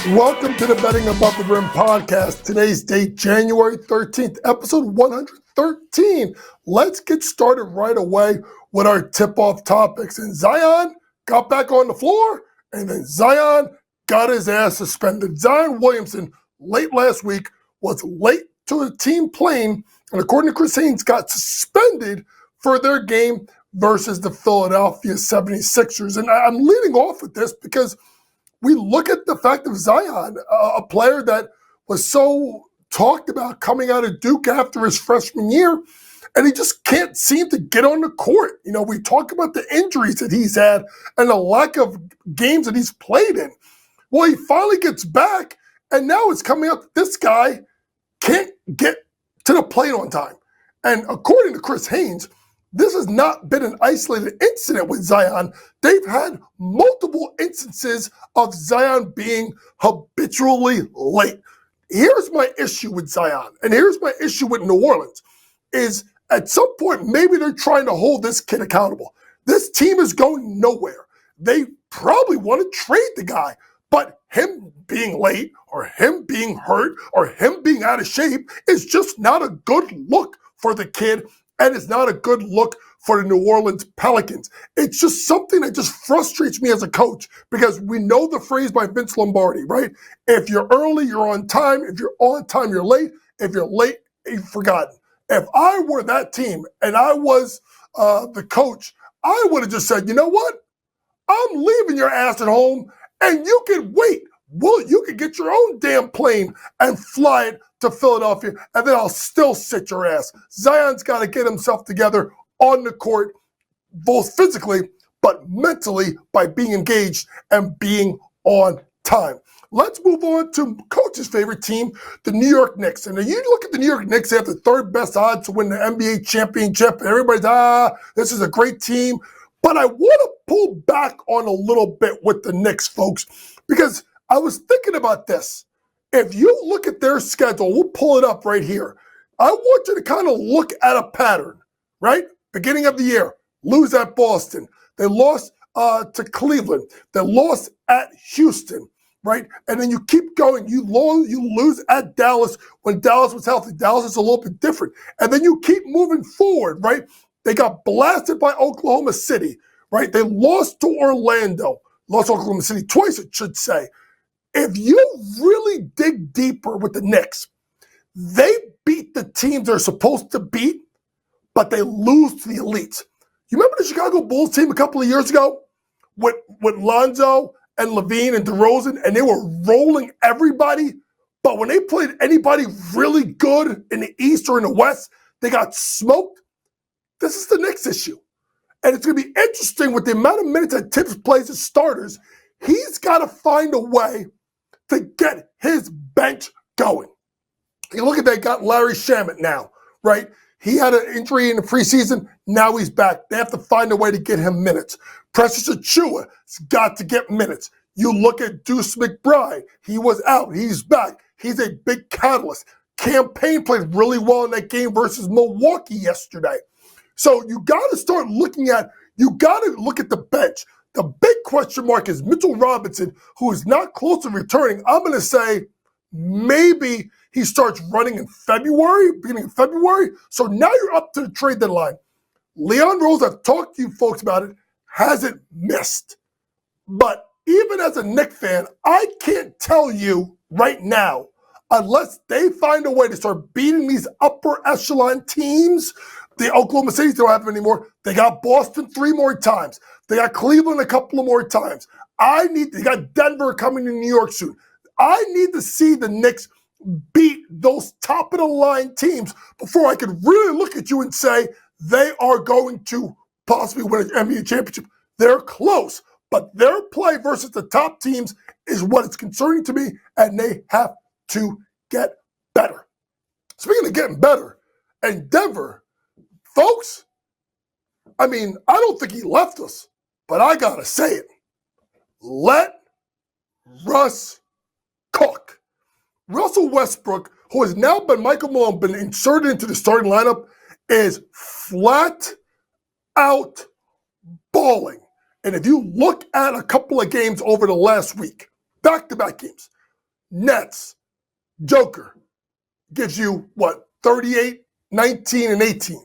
Welcome to the Betting Above the Rim podcast. Today's date, January 13th, episode 113. Let's get started right away with our tip-off topics. And Zion got back on the floor, and then Zion got his ass suspended. Zion Williamson, late last week, was late to the team plane, and according to Chris Haynes, got suspended for their game versus the Philadelphia 76ers. And I'm leading off with this because we look at the fact of Zion, a player that was so talked about coming out of Duke after his freshman year, and he just can't seem to get on the court. You know, we talk about the injuries that he's had and the lack of games that he's played in. Well, he finally gets back, and now it's coming up that this guy can't get to the plate on time. And according to Chris Haynes, this has not been an isolated incident with Zion. They've had multiple instances of Zion being habitually late. Here's my issue with Zion, and here's my issue with New Orleans, is at some point maybe they're trying to hold this kid accountable. This team is going nowhere. They probably want to trade the guy, but him being late or him being hurt or him being out of shape is just not a good look for the kid. And it's not a good look for the New Orleans Pelicans. It's just something that just frustrates me as a coach because we know the phrase by Vince Lombardi, right? If you're early, you're on time. If you're on time, you're late. If you're late, you've forgotten. If I were that team and I was the coach, I would have just said, you know what? I'm leaving your ass at home and you can wait. Well, you can get your own damn plane and fly it to Philadelphia, and then I'll still sit your ass. Zion's got to get himself together on the court, both physically, but mentally by being engaged and being on time. Let's move on to coach's favorite team, the New York Knicks. And you look at the New York Knicks, they have the third best odds to win the NBA championship. And everybody's, this is a great team. But I want to pull back on a little bit with the Knicks, folks, because I was thinking about this. If you look at their schedule, we'll pull it up right here. I want you to kind of look at a pattern, right? Beginning of the year, lose at Boston. They lost to Cleveland. They lost at Houston, right? And then you keep going. You lose at Dallas when Dallas was healthy. Dallas is a little bit different. And then you keep moving forward, right? They got blasted by Oklahoma City, right? They lost to Orlando. Lost to Oklahoma City twice, it should say. If you really dig deeper with the Knicks, they beat the teams they're supposed to beat, but they lose to the elites. You remember the Chicago Bulls team a couple of years ago with Lonzo and Levine and DeRozan, and they were rolling everybody, but when they played anybody really good in the East or in the West, they got smoked? This is the Knicks issue. And it's going to be interesting with the amount of minutes that Tibbs plays as starters. He's got to find a way to get his bench going. You look at they got Larry Shamet now, right? He had an injury in the preseason. Now he's back. They have to find a way to get him minutes. Precious Achiuwa has got to get minutes. You look at Deuce McBride. He was out. He's back. He's a big catalyst. Campaign played really well in that game versus Milwaukee yesterday. So you got to start looking at, you got to look at the bench. The big question mark is Mitchell Robinson, who is not close to returning. I'm going to say maybe he starts running in February, beginning of February. So now you're up to the trade deadline. Leon Rose, I've talked to you folks about it, hasn't missed. But even as a Knicks fan, I can't tell you right now, unless they find a way to start beating these upper echelon teams. The Oklahoma City don't have them anymore. They got Boston 3 more times. They got Cleveland a couple of more times. They got Denver coming to New York soon. I need to see the Knicks beat those top-of-the-line teams before I could really look at you and say they are going to possibly win an NBA championship. They're close, but their play versus the top teams is what is concerning to me, and they have to get better. Speaking of getting better, and Denver, folks, I mean, I don't think he left us, but I got to say it. Let Russ cook. Russell Westbrook, who has now been Michael Malone, been inserted into the starting lineup, is flat out balling. And if you look at a couple of games over the last week, back-to-back games, Nets, Joker, gives you, 38, 19, and 18,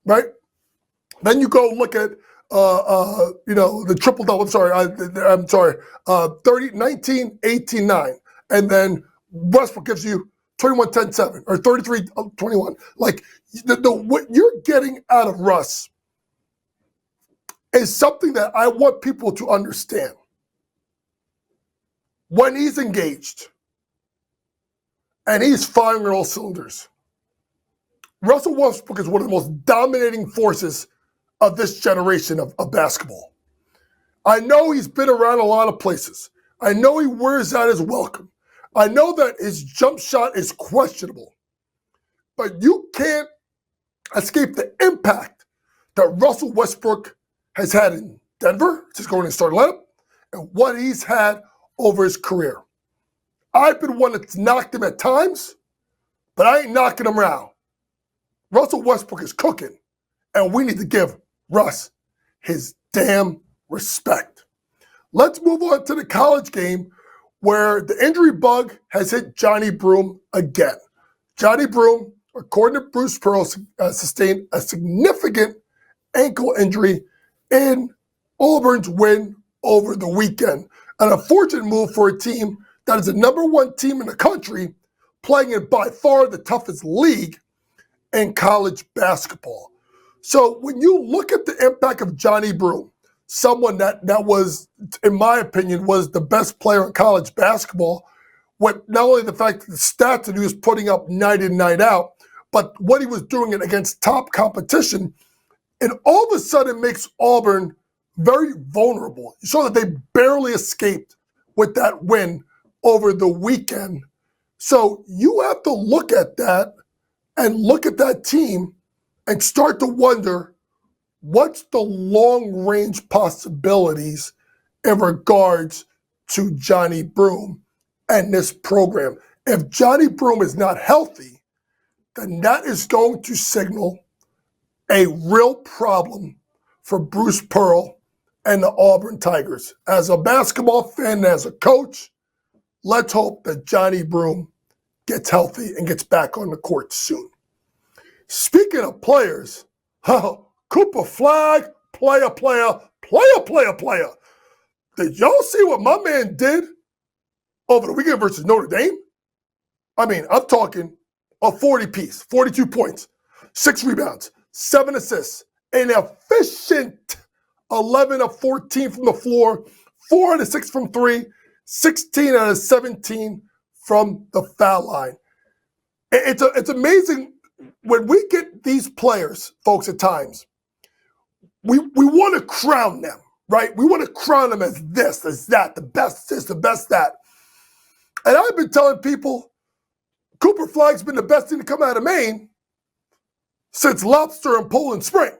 right? Then you go look at, the triple-double. I'm sorry, 30, 19, 18, 9. And then Westbrook gives you 21, 10, 7, or 33, 21. Like, what you're getting out of Russ is something that I want people to understand. When he's engaged and he's firing on all cylinders, Russell Westbrook is one of the most dominating forces of this generation of basketball. I know he's been around a lot of places. I know he wears out his welcome. I know that his jump shot is questionable. But you can't escape the impact that Russell Westbrook has had in Denver, just going to start lineup, and what he's had over his career. I've been one that's knocked him at times, but I ain't knocking him around. Russell Westbrook is cooking, and we need to give Russ his damn respect. Let's move on to the college game where the injury bug has hit Johnny Broom again. Johnny Broom, according to Bruce Pearl, sustained a significant ankle injury in Auburn's win over the weekend. An unfortunate move for a team that is the number one team in the country, playing in by far the toughest league in college basketball. So when you look at the impact of Johnny Broom, someone that was, in my opinion, was the best player in college basketball, with not only the fact that the stats that he was putting up night in, night out, but what he was doing it against top competition, and all of a sudden makes Auburn very vulnerable. You saw that they barely escaped with that win over the weekend. So you have to look at that and look at that team and start to wonder, what's the long-range possibilities in regards to Johnny Broom and this program? If Johnny Broom is not healthy, then that is going to signal a real problem for Bruce Pearl and the Auburn Tigers. As a basketball fan and as a coach, let's hope that Johnny Broom gets healthy and gets back on the court soon. Speaking of players, Cooper Flagg, player. Did y'all see what my man did over the weekend versus Notre Dame? I mean, I'm talking a 40-piece, 42 points, 6 rebounds, 7 assists, an efficient 11 of 14 from the floor, 4 out of 6 from 3, 16 out of 17 from the foul line. It's amazing when we get these players, folks, at times, we want to crown them, right? We want to crown them as this, as that, the best this, the best that. And I've been telling people Cooper Flagg's been the best thing to come out of Maine since Lobster and Poland Spring.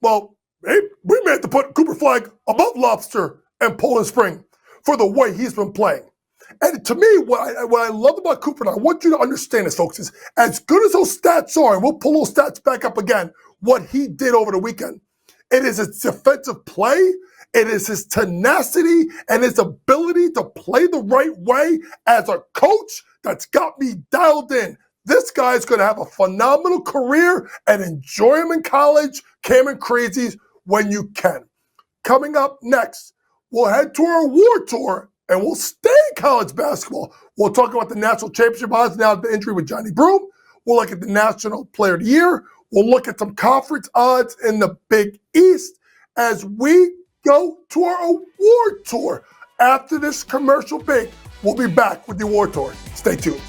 Well, hey, we may have to put Cooper Flagg above Lobster and Poland Spring for the way he's been playing. And to me, what I love about Cooper, and I want you to understand this, folks, is as good as those stats are, and we'll pull those stats back up again, what he did over the weekend, it is his defensive play, it is his tenacity, and his ability to play the right way as a coach that's got me dialed in. This guy's going to have a phenomenal career, and enjoy him in college, Cameron Crazies, when you can. Coming up next, we'll head to our war tour, and we'll stay in college basketball. We'll talk about the national championship odds now, the injury with Johnny Broom. We'll look at the national player of the year. We'll look at some conference odds in the Big East as we go to our award tour. After this commercial break, we'll be back with the award tour. Stay tuned.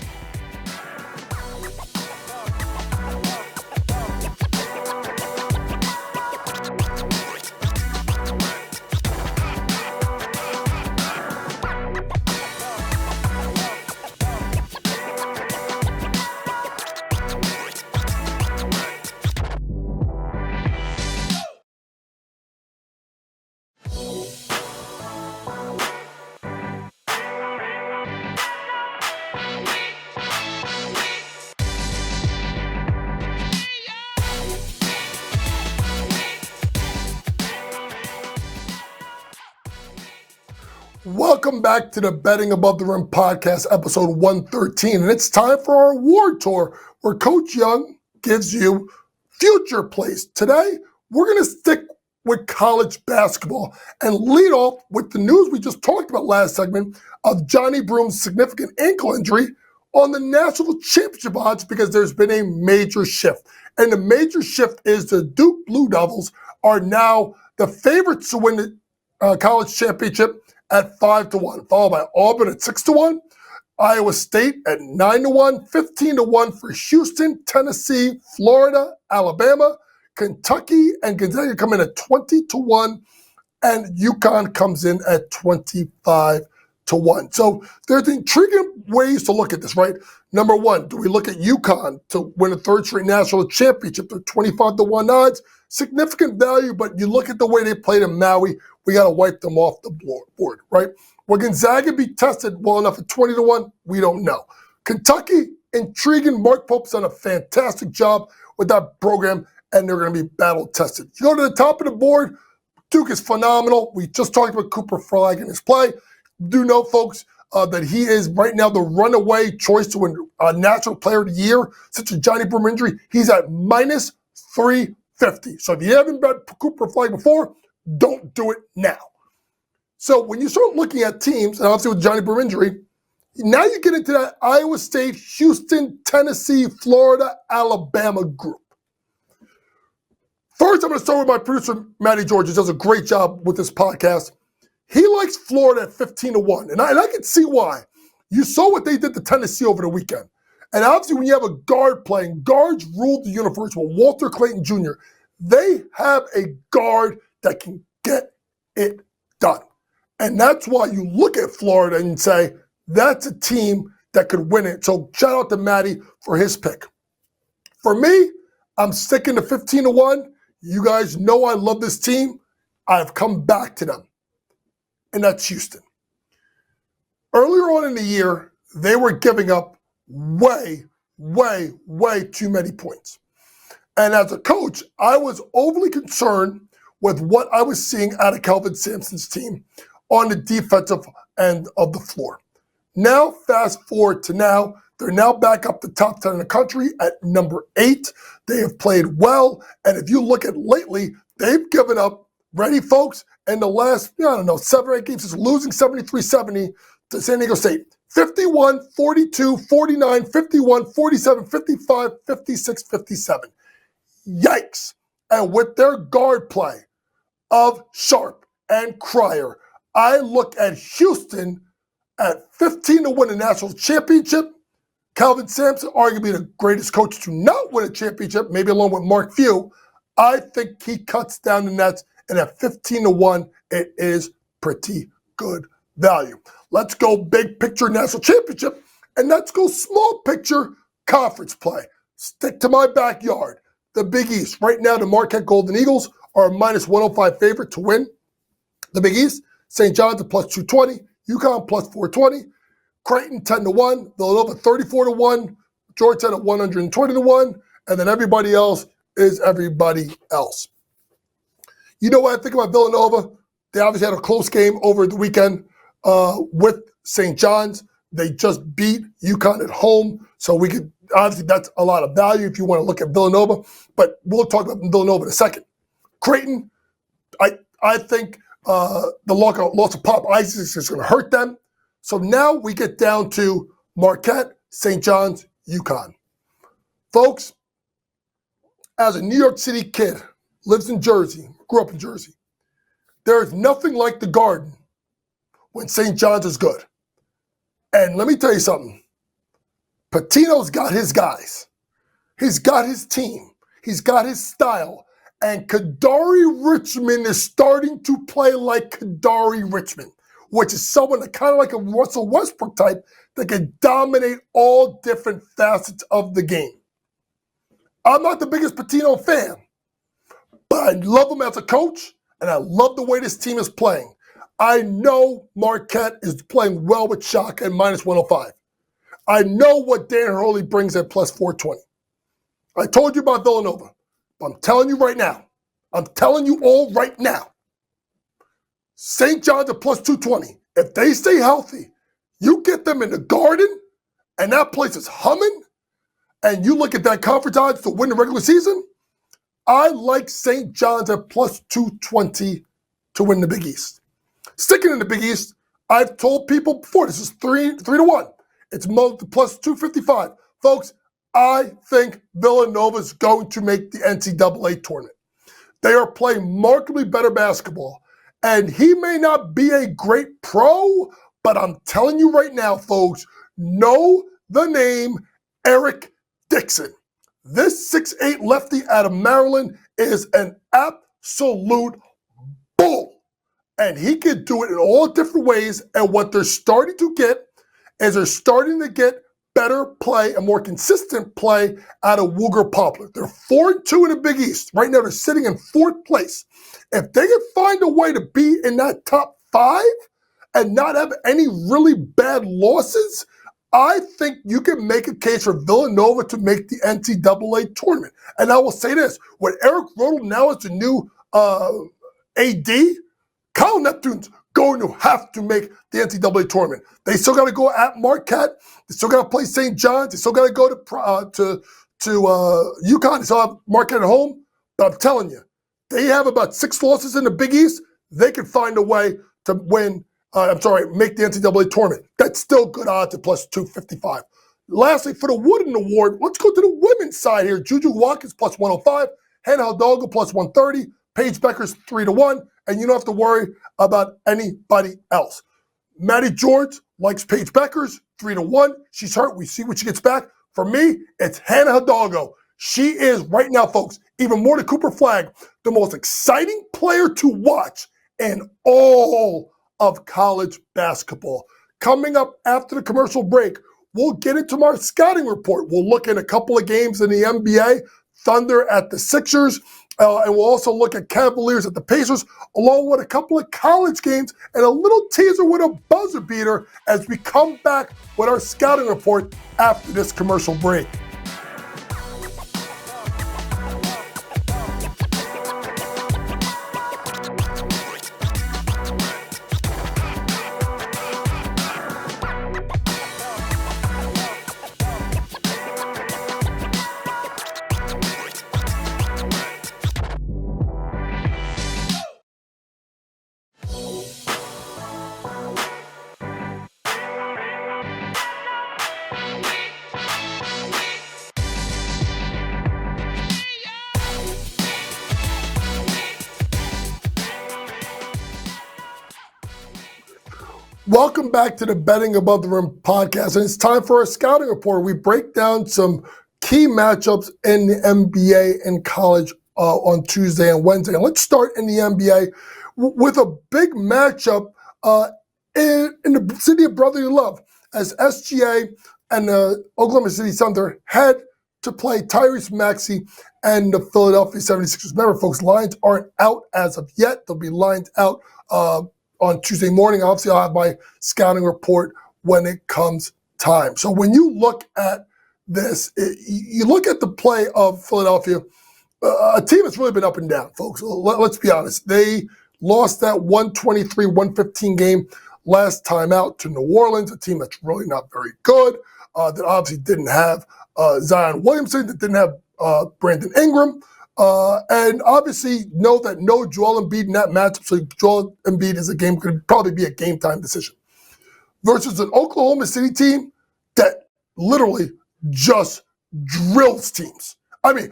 Welcome back to the Betting Above the Rim podcast, episode 113. And it's time for our award tour where Coach Young gives you future plays. Today, we're going to stick with college basketball and lead off with the news we just talked about last segment of Johnny Broom's significant ankle injury on the national championship odds because there's been a major shift. And the major shift is the Duke Blue Devils are now the favorites to win the college championship at 5-1, followed by Auburn at 6-1, Iowa State at 9-1, 15-1 for Houston, Tennessee, Florida, Alabama, Kentucky, and Gonzaga come in at 20-1, and UConn comes in at 25-1. So there's intriguing ways to look at this, right? Number one, do we look at UConn to win a third straight national championship? They're 25-1 odds, significant value, but you look at the way they played in Maui, we got to wipe them off the board, right? Will Gonzaga be tested well enough at 20-1? We don't know. Kentucky, intriguing. Mark Pope's done a fantastic job with that program, and they're going to be battle tested. You go to the top of the board, Duke is phenomenal. We just talked about Cooper Flagg in his play. Do know, folks, that he is right now the runaway choice to win National Player of the Year. Since a Johnny Broom injury, he's at minus 350. So if you haven't bet Cooper Flagg before, don't do it now. So when you start looking at teams, and obviously with Johnny Broom injury, now you get into that Iowa State, Houston, Tennessee, Florida, Alabama group. First, I'm going to start with my producer, Matty George, who does a great job with this podcast. He likes Florida at 15-1, and I can see why. You saw what they did to Tennessee over the weekend. And obviously when you have a guard playing, guards ruled the universe with Walter Clayton Jr. They have a guard that can get it done. And that's why you look at Florida and say, that's a team that could win it. So shout out to Matty for his pick. For me, I'm sticking to 15-1. You guys know I love this team. I've come back to them. And that's Houston. Earlier on in the year, they were giving up way too many points. And as a coach, I was overly concerned with what I was seeing out of Kelvin Sampson's team on the defensive end of the floor. Now, fast forward to now, they're now back up the top 10 in the country at number 8. They have played well, and if you look at lately, they've given up, ready folks, in the last, 7 or 8 games, just losing 73-70 to San Diego State. 51, 42, 49, 51, 47, 55, 56, 57. Yikes. And with their guard play of Sharp and Cryer, I look at Houston at 15 to win a national championship. Kelvin Sampson, arguably the greatest coach to not win a championship, maybe along with Mark Few. I think he cuts down the nets, and at 15-1, it is pretty good value. Let's go big picture national championship, and let's go small picture conference play. Stick to my backyard, the Big East. Right now, the Marquette Golden Eagles are a minus 105 favorite to win the Big East. St. John's at plus 220, UConn plus 420, Creighton 10-1, Villanova 34-1, Georgetown at 120-1, and then everybody else is everybody else. You know what I think about Villanova? They obviously had a close game over the weekend with St. John's. They just beat UConn at home, so we could obviously that's a lot of value if you want to look at Villanova. But we'll talk about Villanova in a second. Creighton, I think the loss of Pop Isaacs is going to hurt them. So now we get down to Marquette, St. John's, UConn. Folks, as a New York City kid, lives in Jersey, grew up in Jersey, there is nothing like the Garden when St. John's is good. And let me tell you something. Pitino's got his guys. He's got his team. He's got his style. And Kadari Richmond is starting to play like Kadari Richmond, which is someone that kind of like a Russell Westbrook type that can dominate all different facets of the game. I'm not the biggest Pitino fan, but I love him as a coach, and I love the way this team is playing. I know Marquette is playing well with Shock at minus 105. I know what Dan Hurley brings at plus 420. I told you about Villanova. I'm telling you right now. I'm telling you all right now. St. John's at plus 220 If they stay healthy, you get them in the Garden, and that place is humming, and you look at that conference odds to win the regular season, I like St. John's at plus 220 to win the Big East. Sticking in the Big East, I've told people before, this is 3 to 1. It's plus 255. Folks, I think Villanova's going to make the NCAA tournament. They are playing markedly better basketball. And he may not be a great pro, but I'm telling you right now, folks, know the name Eric Dixon. This 6'8 lefty out of Maryland is an absolute bull. And he can do it in all different ways. And what they're starting to get is they're starting to get better play and more consistent play out of Wooger Poplar. They're 4-2 in the Big East. Right now, they're sitting in 4th place. If they can find a way to be in that top 5 and not have any really bad losses, I think you can make a case for Villanova to make the NCAA tournament. And I will say this, with Eric Rodel now as the new AD, Kyle Neptune's going to have to make the NCAA tournament. They still got to go at Marquette. They still got to play St. John's. They still got to go to UConn. They still have Marquette at home. But I'm telling you, they have about 6 losses in the Big East. They can find a way to make the NCAA tournament. That's still good odds at plus 255. Lastly, for the Wooden Award, let's go to the women's side here. Juju Watkins plus 105, Hannah Hidalgo plus 130, Paige Beckers 3 to 1, and you don't have to worry about anybody else. Maddie George likes Paige Beckers 3 to 1. She's hurt. We see when she gets back. For me, it's Hannah Hidalgo. She is right now, folks, even more than Cooper Flagg, the most exciting player to watch in all of college basketball. Coming up after the commercial break, we'll get into our scouting report. We'll look at a couple of games in the NBA, Thunder at the Sixers, and we'll also look at Cavaliers at the Pacers, along with a couple of college games and a little teaser with a buzzer beater as we come back with our scouting report after this commercial break. Welcome back to the Betting Above the Rim podcast, and it's time for our scouting report. We break down some key matchups in the NBA and college on Tuesday and Wednesday. And let's start in the NBA with a big matchup in the city of brotherly love, as SGA and the Oklahoma City Thunder head to play Tyrese Maxey and the Philadelphia 76ers. Remember, folks, lines aren't out as of yet. They'll be lined out on Tuesday morning. Obviously, I'll have my scouting report when it comes time. So when you look at this, you look at the play of Philadelphia, a team that's really been up and down, folks. Let's be honest. They lost that 123-115 game last time out to New Orleans, a team that's really not very good, that obviously didn't have Zion Williamson, that didn't have Brandon Ingram, and obviously know that no Joel Embiid in that matchup, so Joel Embiid is could probably be a game time decision. Versus an Oklahoma City team that literally just drills teams. I mean,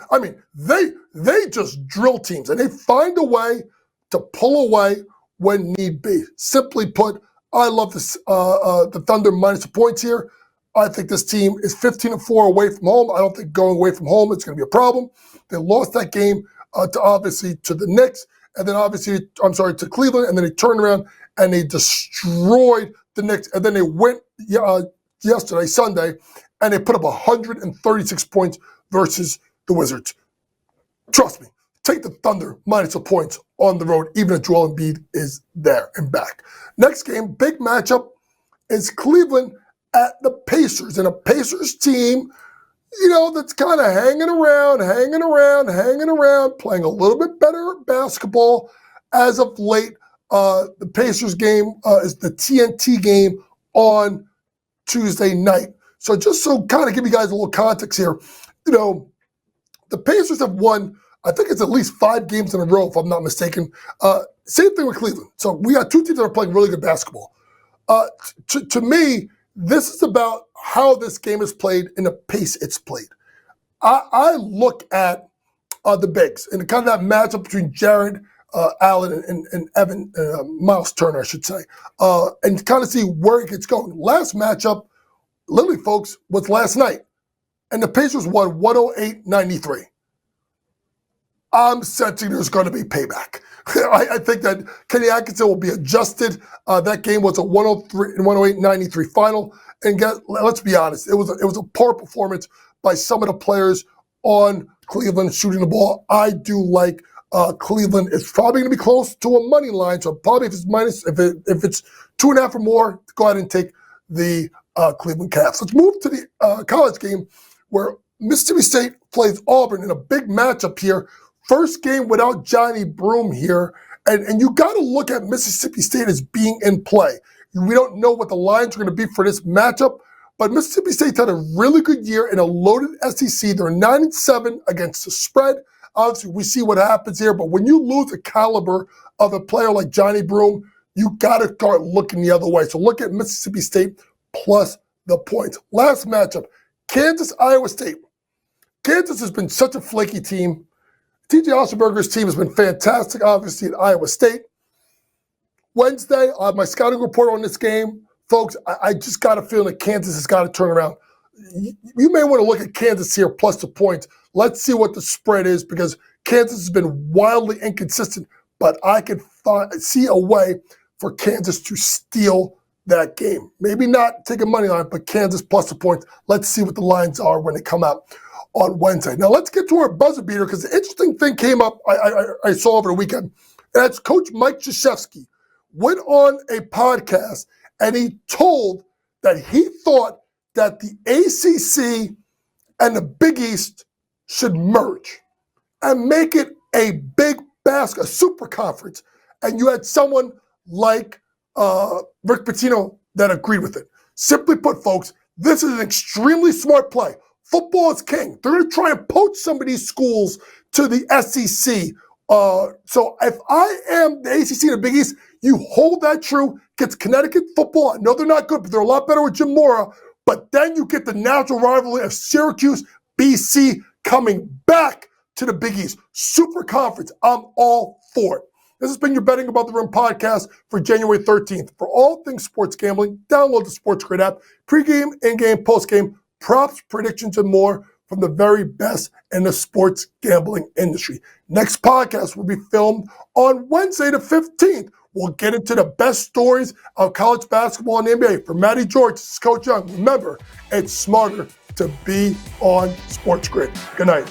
they just drill teams, and they find a way to pull away when need be. Simply put, I love this the Thunder minus the points here. I think this team is 15-4 away from home. I don't think going away from home is going to be a problem. They lost that game to the Knicks, and then to Cleveland, and then they turned around and they destroyed the Knicks, and then they went yesterday, Sunday, and they put up 136 points versus the Wizards. Trust me, take the Thunder minus the points on the road, even if Joel Embiid is there and back. Next game, big matchup, is Cleveland at the Pacers, and a Pacers team, that's kind of hanging around, playing a little bit better basketball as of late. The Pacers game is the TNT game on Tuesday night. So just so kind of give you guys a little context here, the Pacers have won, I think it's at least 5 games in a row, if I'm not mistaken. Same thing with Cleveland. So we got 2 teams that are playing really good basketball. To me, this is about how this game is played and the pace it's played. I look at the bigs and kind of that matchup between Jared Allen and Evan, Miles Turner, I should say, and kind of see where it gets going. Last matchup, literally, folks, was last night, and the Pacers won 108-93. I'm sensing there's going to be payback. I think that Kenny Atkinson will be adjusted. That game was a 108-93 final, and let's be honest, it was a poor performance by some of the players on Cleveland shooting the ball. I do like Cleveland. It's probably going to be close to a money line, so probably if it's 2.5 or more, go ahead and take the Cleveland Cavs. Let's move to the college game where Mississippi State plays Auburn in a big matchup here. First game without Johnny Broom here, and you got to look at Mississippi State as being in play. We don't know what the lines are going to be for this matchup, but Mississippi State had a really good year in a loaded SEC. They're 9-7 against the spread. Obviously, we see what happens here, but when you lose the caliber of a player like Johnny Broom, you got to start looking the other way. So look at Mississippi State plus the points. Last matchup, Kansas, Iowa State. Kansas has been such a flaky team. T.J. Ossenberger's team has been fantastic, obviously, at Iowa State. Wednesday, I'll have my scouting report on this game. Folks, I just got a feeling that Kansas has got to turn around. You may want to look at Kansas here plus the points. Let's see what the spread is because Kansas has been wildly inconsistent, but I could see a way for Kansas to steal that game. Maybe not take a money line, but Kansas plus the points. Let's see what the lines are when they come out on Wednesday. Now let's get to our buzzer beater because the interesting thing came up I saw over the weekend. And that's Coach Mike Krzyzewski went on a podcast and he told that he thought that the ACC and the Big East should merge and make it a big a super conference. And you had someone like Rick Pitino that agreed with it. Simply put, folks, this is an extremely smart play. Football is king. They're going to try and poach some of these schools to the SEC. So if I am the ACC and the Big East, you hold that true, gets Connecticut football. I know they're not good, but they're a lot better with Jim Mora. But then you get the natural rivalry of Syracuse, BC coming back to the Big East. Super conference. I'm all for it. This has been your Betting Above the Rim podcast for January 13th. For all things sports gambling, download the Sports Grid app. Pre-game, in-game, post-game, props, predictions, and more from the very best in the sports gambling industry. Next podcast will be filmed on Wednesday the 15th. We'll get into the best stories of college basketball and the NBA. For Matty George, this is Coach Young. Remember, it's smarter to be on Sports Grid. Good night.